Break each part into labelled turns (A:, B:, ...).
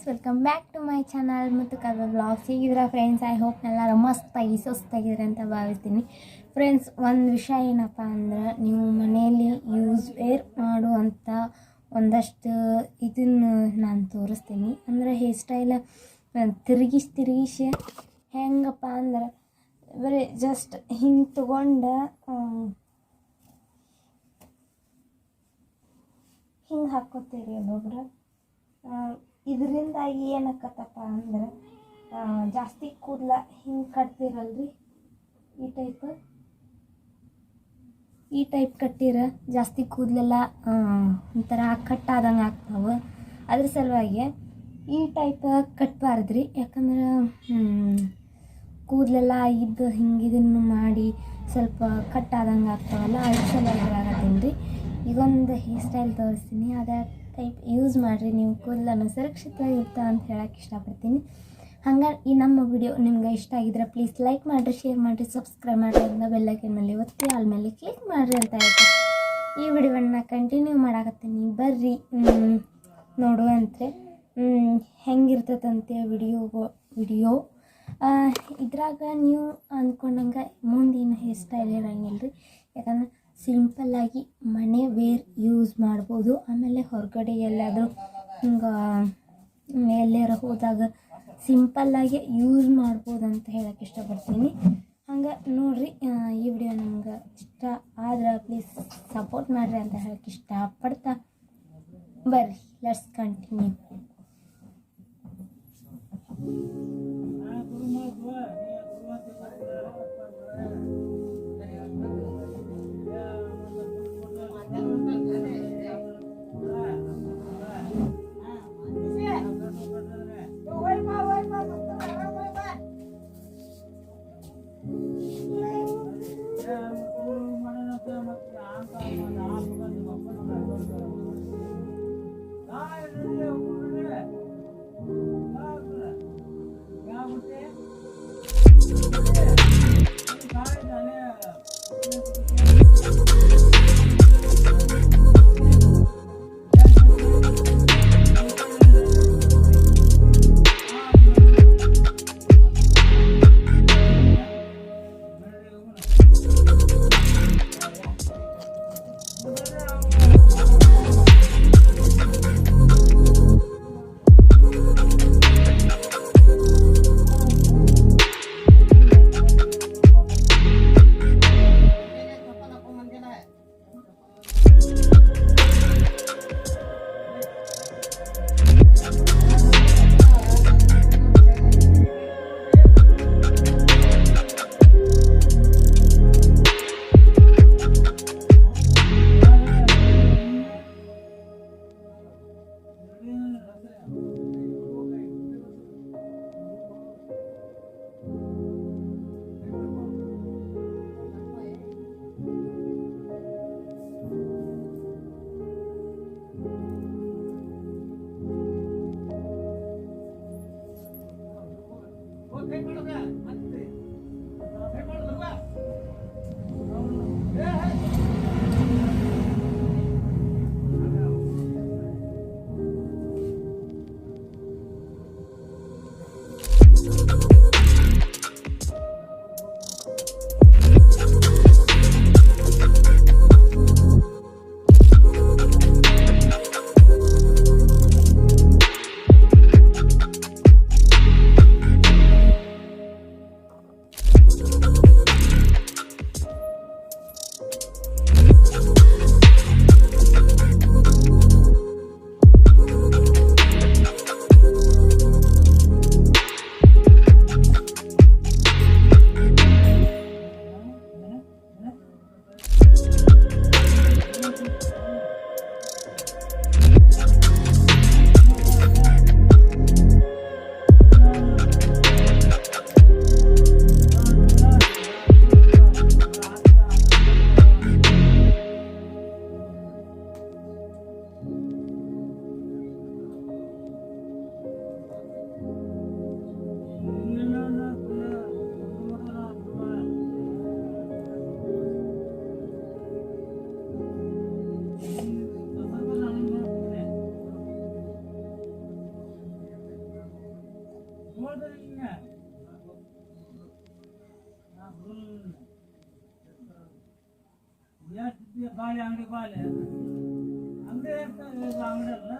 A: Welcome back to my channel ಮತ್ತು Kannada blogs. ಹೇಗಿದ್ದೀರಾ friends? I hope ಎಲ್ಲರೂ ಮಸ್ತಾಗಿ ಸ್ವಸ್ತಾಗಿದ್ದಾರೆ ಅಂತ ಭಾವಿಸ್ತೀನಿ. ಫ್ರೆಂಡ್ಸ್, ಒಂದು ವಿಷಯ ಏನಪ್ಪ ಅಂದ್ರೆ, ನೀವು ಮನೆಯಲ್ಲಿ ವೇರ್ ಮಾಡುವಂಥ ಒಂದಷ್ಟು ಇದನ್ನು ನಾನು ತೋರಿಸ್ತೀನಿ. ಅಂದರೆ ಹೇರ್ ಸ್ಟೈಲ ತಿರುಗಿಸಿ ಹೆಂಗಪ್ಪ ಅಂದ್ರೆ, ಬರೀ ಜಸ್ಟ್ ಹಿಂಗೆ ತೊಗೊಂಡು ಹಿಂಗೆ ಹಾಕ್ಕೋತೀರಿ ಒಬ್ಬೊಬ್ರು. ಇದರಿಂದಾಗಿ ಏನಾಕತ್ತಪ್ಪ ಅಂದ್ರೆ, ಜಾಸ್ತಿ ಕೂದಲ ಹಿಂಗೆ ಕಟ್ತಿರಲ್ರಿ, ಈ ಟೈಪ್ ಕಟ್ಟಿರ ಜಾಸ್ತಿ ಕೂದಲೆಲ್ಲ ಒಂಥರ ಕಟ್ಟಾದಂಗೆ ಆಗ್ತಾವೆ. ಅದ್ರ ಸಲುವಾಗಿ ಈ ಟೈಪ್ ಕಟ್ಬಾರ್ದ್ರಿ. ಯಾಕಂದ್ರೆ ಕೂದಲೆಲ್ಲ ಇದ್ದು ಹಿಂಗೆ ಇದನ್ನು ಮಾಡಿ ಸ್ವಲ್ಪ ಕಟ್ಟಾದಂಗೆ ಆಗ್ತಾವಲ್ಲ, ಅದ್ರ ಸಲುವಾಗಿ ಆಗತ್ತೀನಿ ರೀ. ಈಗೊಂದು ಹೇರ್ ಸ್ಟೈಲ್ ತೋರಿಸ್ತೀನಿ, ಅದೇ ಟೈಪ್ ಯೂಸ್ ಮಾಡಿರಿ. ನೀವು ಕೂದಲನ್ನು ಸುರಕ್ಷಿತವಾಗಿರ್ತಾ ಅಂತ ಹೇಳಕ್ಕೆ ಇಷ್ಟಪಡ್ತೀನಿ. ಹಂಗೆ ಈ ನಮ್ಮ ವಿಡಿಯೋ ನಿಮ್ಗೆ ಇಷ್ಟ ಆಗಿದ್ರೆ ಪ್ಲೀಸ್ ಲೈಕ್ ಮಾಡಿರಿ, ಶೇರ್ ಮಾಡಿರಿ, ಸಬ್ಸ್ಕ್ರೈಬ್ ಮಾಡಿರಿ, ಅಂತ ಬೆಲ್ಲೈಕನ್ ಮೇಲೆ ಒತ್ತಿ ಆಲ್ಮೇಲೆ ಕ್ಲಿಕ್ ಮಾಡಿರಿ ಅಂತ ಹೇಳ್ತಾರೆ. ಈ ವಿಡಿಯೋವನ್ನು ಕಂಟಿನ್ಯೂ ಮಾಡಾಕತ್ತೀನಿ, ಬರ್ರಿ ನೋಡುವಂತೆ ಹೆಂಗಿರ್ತದಂತೆ ವಿಡಿಯೋ. ಇದ್ರಾಗ ನೀವು ಅಂದ್ಕೊಂಡಂಗೆ ಮುಂದೇನು ಹೇರ್ ಸ್ಟೈಲ್ ಇರೋಂಗಿಲ್ಲ ರೀ. ಯಾಕಂದ್ರೆ ಸಿಂಪಲ್ಲಾಗಿ ಮನೆ ವೇರ್ ಯೂಸ್ ಮಾಡ್ಬೋದು. ಆಮೇಲೆ ಹೊರಗಡೆ ಎಲ್ಲಾದರೂ ಹಿಂಗೆ ಎಲ್ಲಾರ ಹೋದಾಗ ಸಿಂಪಲ್ಲಾಗಿ ಯೂಸ್ ಮಾಡ್ಬೋದು ಅಂತ ಹೇಳಕ್ಕೆ ಇಷ್ಟಪಡ್ತೀನಿ. ಹಂಗೆ ನೋಡಿರಿ, ಈ ವಿಡಿಯೋ ನಮ್ಗೆ ಇಷ್ಟ ಆದ್ರೆ ಪ್ಲೀಸ್ ಸಪೋರ್ಟ್ ಮಾಡಿರಿ ಅಂತ ಹೇಳಕ್ಕೆ ಇಷ್ಟಪಡ್ತಾ ಬರ್ರಿ, ಲೆಟ್ಸ್ ಕಂಟಿನ್ಯೂ.
B: ಬಾಳೆ ಅಂಗಡಿ ಬಾಳೆ ಅಂಗಡಿ ಅಂಗಡಿ ಅಲ್ಲ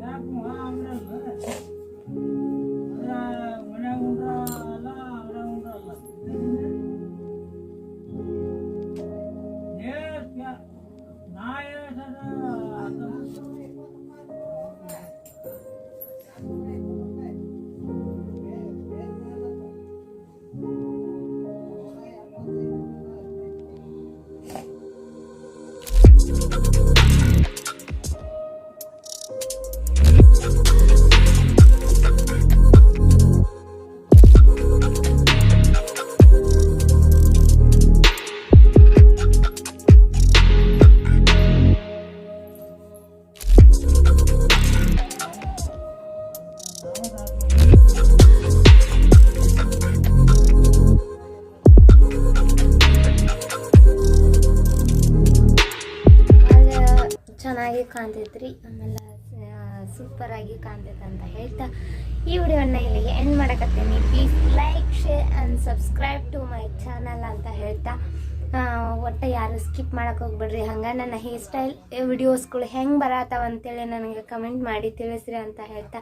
B: ಯಾಕೆ ಅಂಗಡಿ ಅಲ್ಲ ಮನೆ ಉಂಡ್ರ ಅಲ್ಲ ಅಂಗಡಿ ಉಂಡ್ರ ಅಲ್ಲ ನಾ
A: ಚೆನ್ನಾಗಿ ಕಾಣ್ತೈತ್ರಿ. ಆಮೇಲೆ ಸೂಪರಾಗಿ ಕಾಣ್ತೈತೆ ಅಂತ ಹೇಳ್ತಾ ಈ ವಿಡಿಯೋನ ಇಲ್ಲಿಗೆ ಎಂಡ್ ಮಾಡಕತ್ತೀನಿ. Please like share and subscribe to my channel ಅಂತ ಹೇಳ್ತಾ ಒಟ್ಟು ಯಾರು ಸ್ಕಿಪ್ ಮಾಡೋಕೆ ಹೋಗ್ಬಿಡ್ರಿ. ಹಂಗೆ ನನ್ನ ಹೇರ್ ಸ್ಟೈಲ್ ವಿಡಿಯೋಸ್ಗಳು ಹೆಂಗೆ ಬರತ್ತವ ಅಂತೇಳಿ ನನಗೆ ಕಮೆಂಟ್ ಮಾಡಿ ತಿಳಿಸ್ರಿ ಅಂತ ಹೇಳ್ತಾ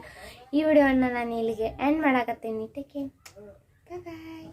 A: ಈ ವಿಡಿಯೋನ ನಾನು ಇಲ್ಲಿಗೆ ಎಂಡ್ ಮಾಡಕತ್ತೀನಿ. ಟೇಕ್ ಕೇರ್, ಬಾಯ್ ಬಾಯ್.